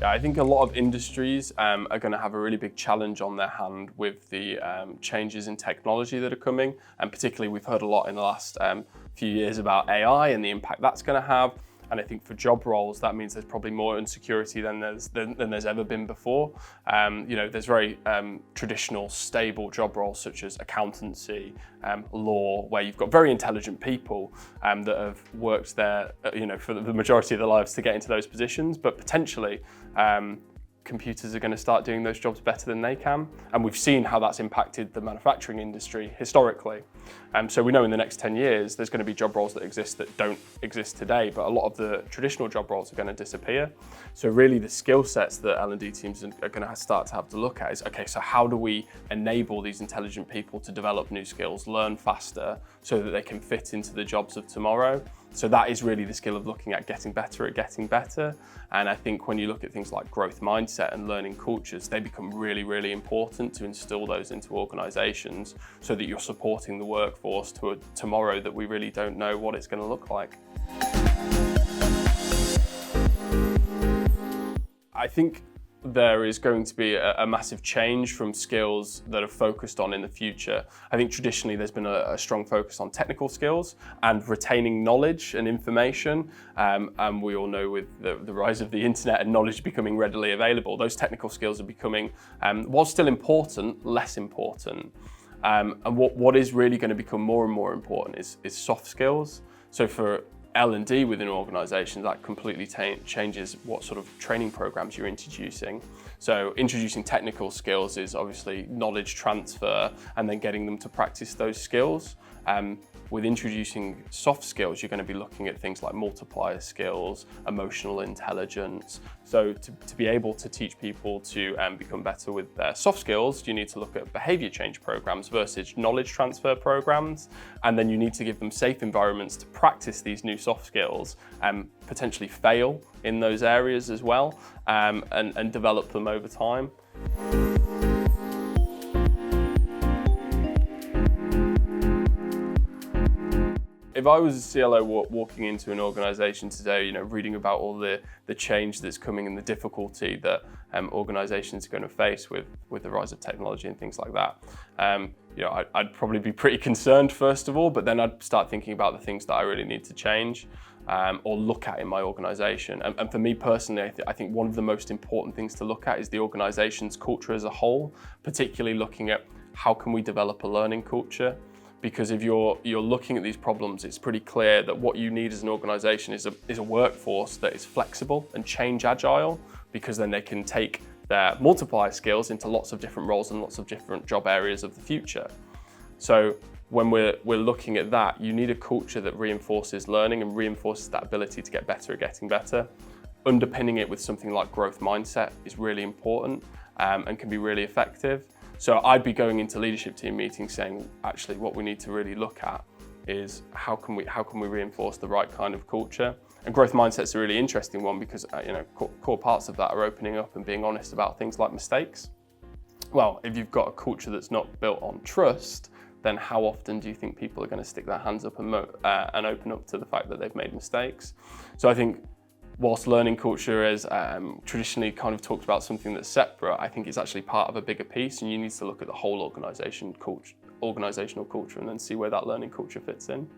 Yeah, I think a lot of industries are going to have a really big challenge on their hand with the changes in technology that are coming. And particularly, we've heard a lot in the last few years about AI and the impact that's going to have. And I think for job roles, that means there's probably more insecurity than there's ever been before. There's very traditional, stable job roles such as accountancy, law, where you've got very intelligent people that have worked there, for the majority of their lives to get into those positions. But potentially, computers are going to start doing those jobs better than they can. And we've seen how that's impacted the manufacturing industry historically. So we know in the next 10 years, there's going to be job roles that exist that don't exist today, but a lot of the traditional job roles are going to disappear. So really the skill sets that L&D teams are going to start to have to look at is, okay, so how do we enable these intelligent people to develop new skills, learn faster, so that they can fit into the jobs of tomorrow? So that is really the skill of looking at getting better at getting better. And I think when you look at things like growth mindset and learning cultures, they become really, really important to instill those into organizations so that you're supporting the workforce to a tomorrow that we really don't know what it's going to look like. I think there is going to be a massive change from skills that are focused on in the future. I think traditionally there's been a strong focus on technical skills and retaining knowledge and information. And we all know with the rise of the internet and knowledge becoming readily available, those technical skills are becoming, while still important, less important. And what is really going to become more and more important is soft skills. So for L&D within organisations, that completely changes what sort of training programs you're introducing. So introducing technical skills is obviously knowledge transfer and then getting them to practice those skills. With introducing soft skills, you're going to be looking at things like multiplier skills, emotional intelligence. So to be able to teach people to become better with their soft skills, you need to look at behaviour change programs versus knowledge transfer programs. And then you need to give them safe environments to practice these new soft skills and potentially fail in those areas as well, and develop them over time. If I was a CLO walking into an organisation today, reading about all the change that's coming and the difficulty that organisations are going to face with the rise of technology and things like that, I'd probably be pretty concerned first of all, but then I'd start thinking about the things that I really need to change or look at in my organisation. And for me personally, I think one of the most important things to look at is the organisation's culture as a whole, particularly looking at how can we develop a learning culture. Because if you're looking at these problems, it's pretty clear that what you need as an organisation is a workforce that is flexible and change agile, because then they can take their multiplier skills into lots of different roles and lots of different job areas of the future. So when we're looking at that, you need a culture that reinforces learning and reinforces that ability to get better at getting better. Underpinning it with something like growth mindset is really important and can be really effective. So I'd be going into leadership team meetings saying, actually, what we need to really look at is how can we reinforce the right kind of culture? And growth mindset's a really interesting one because core parts of that are opening up and being honest about things like mistakes. Well, if you've got a culture that's not built on trust, then how often do you think people are going to stick their hands up and open up to the fact that they've made mistakes? So I think whilst learning culture is traditionally kind of talked about something that's separate, I think it's actually part of a bigger piece, and you need to look at the whole organisational culture and then see where that learning culture fits in.